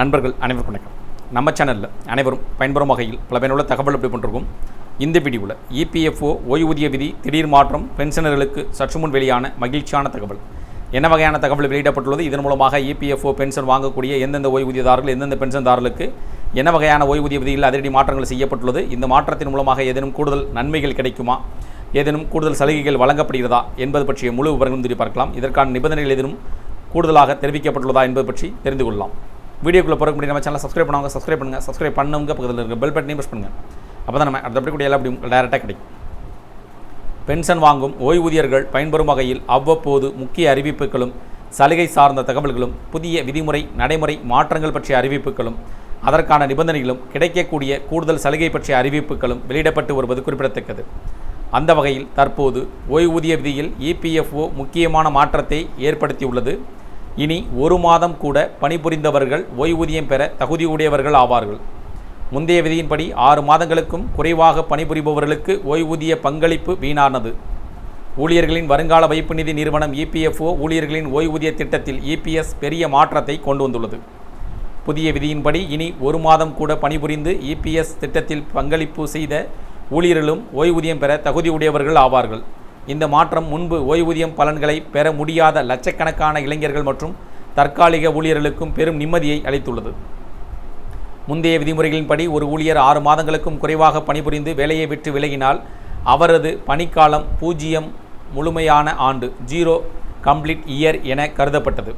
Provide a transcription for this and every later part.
நண்பர்கள் அனைவருக்கும் வணக்கம். நம்ம சேனலில் அனைவரும் பயன்பெறும் வகையில் பல பயனுள்ள தகவல் எப்படி பண்ணிருக்கோம். இந்த வீடியோவில் இபிஎஃப்ஓ ஓய்வூதிய விதி திடீர் மாற்றம், பென்ஷனர்களுக்கு சற்று முன் வெளியான மகிழ்ச்சியான தகவல். என்ன வகையான தகவல் வெளியிடப்பட்டுள்ளது, இதன் மூலமாக இபிஎஃப்ஓ பென்ஷன் வாங்கக்கூடிய எந்தெந்த ஓய்வூதியதாரர்கள், எந்தெந்த பென்ஷன்தாரர்களுக்கு என்ன வகையான ஓய்வூதிய விதியில் அதிரடி மாற்றங்கள் செய்யப்பட்டுள்ளது, இந்த மாற்றத்தின் மூலமாக ஏதேனும் கூடுதல் நன்மைகள் கிடைக்குமா, ஏதேனும் கூடுதல் சலுகைகள் வழங்கப்படுகிறதா என்பது பற்றிய முழு விவரங்களும் தெரிவி பார்க்கலாம். இதற்கான நிபந்தனைகள் ஏதேனும் கூடுதலாக தெரிவிக்கப்பட்டுள்ளதா என்பது பற்றி தெரிந்து கொள்ளலாம். வீடியோக்குள்ளே போகிற முடியும். நம்ம சேனலை சப்ஸ்கிரைப் பண்ணுவாங்க, சப்ஸ்கிரைப் பண்ணுங்கள். சப்ஸ்கிரைப் பண்ணுங்க, பக்கத்தில் இருக்க பெல் பட்டனையும் ப்ரெஸ் பண்ணுங்கள். அப்போ தான் நம்ம அடுத்தபடி கூட எல்லாம் அப்படி டேரெக்டாக கிடைக்கும். பென்ஷன் வாங்கும் ஓய்வூதியர்கள் பயன்பெறும் வகையில் அவ்வப்போது முக்கிய அறிவிப்புகளும், சலுகை சார்ந்த தகவல்களும், புதிய விதிமுறை நடைமுறை மாற்றங்கள் பற்றிய அறிவிப்புகளும், அதற்கான நிபந்தனைகளும், கிடைக்கக்கூடிய கூடுதல் சலுகை பற்றிய அறிவிப்புகளும் வெளியிடப்பட்டு வருவது குறிப்பிடத்தக்கது. அந்த வகையில் தற்போது ஓய்வூதிய விதியில் இபிஎஃப்ஓ முக்கியமான மாற்றத்தை ஏற்படுத்தியுள்ளது. இனி ஒரு மாதம் கூட பணிபுரிந்தவர்கள் ஓய்வூதியம் பெற தகுதியுடையவர்கள் ஆவார்கள். முந்தைய விதியின்படி 6 மாதங்களுக்கும் குறைவாக பணிபுரிபவர்களுக்கு ஓய்வூதிய பங்களிப்பு வீணானது. ஊழியர்களின் வருங்கால வைப்பு நிதி நிறுவனம் இபிஎஃப்ஓ ஊழியர்களின் ஓய்வூதிய திட்டத்தில் இபிஎஸ் பெரிய மாற்றத்தை கொண்டு வந்துள்ளது. புதிய விதியின்படி இனி ஒரு மாதம் கூட பணிபுரிந்து இபிஎஸ் திட்டத்தில் பங்களிப்பு செய்த ஊழியர்களும் ஓய்வூதியம் பெற தகுதியுடையவர்கள் ஆவார்கள். இந்த மாற்றம் முன்பு ஓய்வூதியம் பலன்களை பெற முடியாத லட்சக்கணக்கான இளைஞர்கள் மற்றும் தற்காலிக ஊழியர்களுக்கும் பெரும் நிம்மதியை அளித்துள்ளது. முந்தைய விதிமுறைகளின்படி ஒரு ஊழியர் 6 மாதங்களுக்கும் குறைவாக பணிபுரிந்து வேலையை விட்டு விலகினால் அவரது பணிக்காலம் 0 முழுமையான ஆண்டு, 0 கம்ப்ளீட் இயர் என கருதப்பட்டது.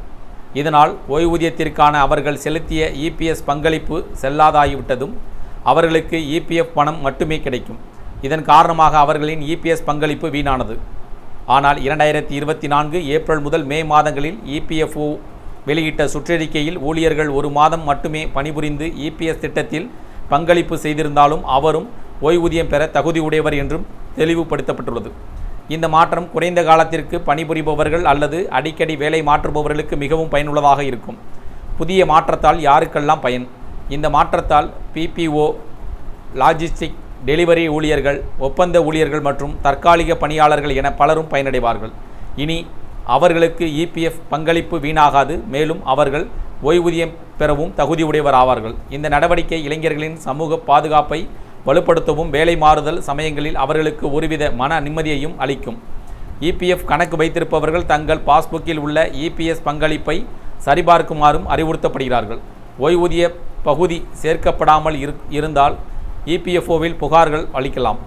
இதனால் ஓய்வூதியத்திற்கான அவர்கள் செலுத்திய இபிஎஸ் பங்களிப்பு செல்லாதாகிவிட்டதும் அவர்களுக்கு இபிஎஃப் பணம் மட்டுமே கிடைக்கும். இதன் காரணமாக அவர்களின் இபிஎஸ் பங்களிப்பு வீணானது. ஆனால் 2024 ஏப்ரல் முதல் மே மாதங்களில் இபிஎஃப்ஓ வெளியிட்ட சுற்றறிக்கையில் ஊழியர்கள் 1 மாதம் மட்டுமே பணிபுரிந்து இபிஎஸ் திட்டத்தில் பங்களிப்பு செய்திருந்தாலும் அவரும் ஓய்வூதியம் பெற தகுதியுடையவர் என்றும் தெளிவுபடுத்தப்பட்டுள்ளது. இந்த மாற்றம் குறைந்த காலத்திற்கு பணிபுரிபவர்கள் அல்லது அடிக்கடி வேலை மாற்றுபவர்களுக்கு மிகவும் பயனுள்ளதாக இருக்கும். புதிய மாற்றத்தால் யாருக்கெல்லாம் பயன்? இந்த மாற்றத்தால் பிபிஓ, லாஜிஸ்டிக், டெலிவரி ஊழியர்கள், ஒப்பந்த ஊழியர்கள் மற்றும் தற்காலிக பணியாளர்கள் என பலரும் பயனடைவார்கள். இனி அவர்களுக்கு இபிஎஃப் பங்களிப்பு வீணாகாது. மேலும் அவர்கள் ஓய்வூதியம் பெறவும் தகுதியுடையவர் ஆவார்கள். இந்த நடவடிக்கை இளைஞர்களின் சமூக பாதுகாப்பை வலுப்படுத்தவும் வேலை மாறுதல் சமயங்களில் அவர்களுக்கு ஒருவித மன நிம்மதியையும் அளிக்கும். இபிஎஃப் கணக்கு வைத்திருப்பவர்கள் தங்கள் பாஸ்புக்கில் உள்ள இபிஎஸ் பங்களிப்பை சரிபார்க்குமாறும் அறிவுறுத்தப்படுகிறார்கள். ஓய்வூதிய பகுதி சேர்க்கப்படாமல் இருந்தால் இபிஎஃப்ஓவில் புகார்கள் அளிக்கலாம்.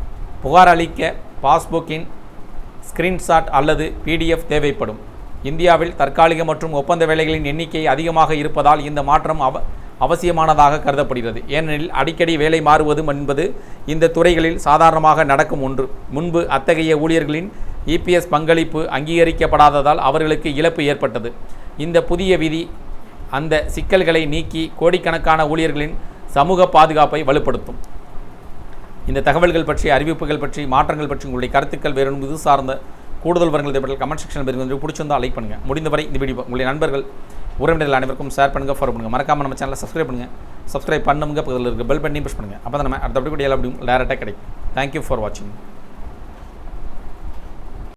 புகார் அளிக்க பாஸ்புக்கின் ஸ்கிரீன்ஷாட் அல்லது பிடிஎஃப் தேவைப்படும். இந்தியாவில் தற்காலிக மற்றும் ஒப்பந்த வேலைகளின் எண்ணிக்கை அதிகமாக இருப்பதால் இந்த மாற்றம் அவசியமானதாக கருதப்படுகிறது. ஏனெனில் அடிக்கடி வேலை மாறுவது என்பது இந்த துறைகளில் சாதாரணமாக நடக்கும் ஒன்று. முன்பு அத்தகைய ஊழியர்களின் இபிஎஸ் பங்களிப்பு அங்கீகரிக்கப்படாததால் அவர்களுக்கு இழப்பு ஏற்பட்டது. இந்த புதிய விதி அந்த சிக்கல்களை நீக்கி கோடிக்கணக்கான ஊழியர்களின் சமூக பாதுகாப்பை வலுப்படுத்தும். இந்த தகவல்கள் பற்றி, அறிவிப்புகள் பற்றி, மாற்றங்கள் பற்றி உங்களுடைய கருத்துக்கள் வேறு இது சார்ந்த கூடுதல் விவரங்கள் தேவைப்பட்டால் கமெண்ட் செக்ஷனில் பெறுங்க. பிடிச்சிருந்தால் லைக் பண்ணுங்கள். முடிந்தவரை இந்த வீடியோ உங்களுடைய நண்பர்கள், உறவினர்கள் அனைவருக்கும் ஷேர் பண்ணுங்கள், ஃபாலோ பண்ணுங்கள். மறக்காமல் நம்ம சேனலை சப்ஸ்கிரைப் பண்ணுங்கள். சப்ஸ்கிரைப் பண்ணுங்க, பக்கத்தில் இருக்க பெல் பட்டனையும் ப்ரெஸ் பண்ணுங்கள். அப்போ தான் நம்ம அடுத்த வீடியோ எல்லாம் டேரெக்டாக கிடைக்கும். தேங்க்யூ ஃபார் வாட்சிங்.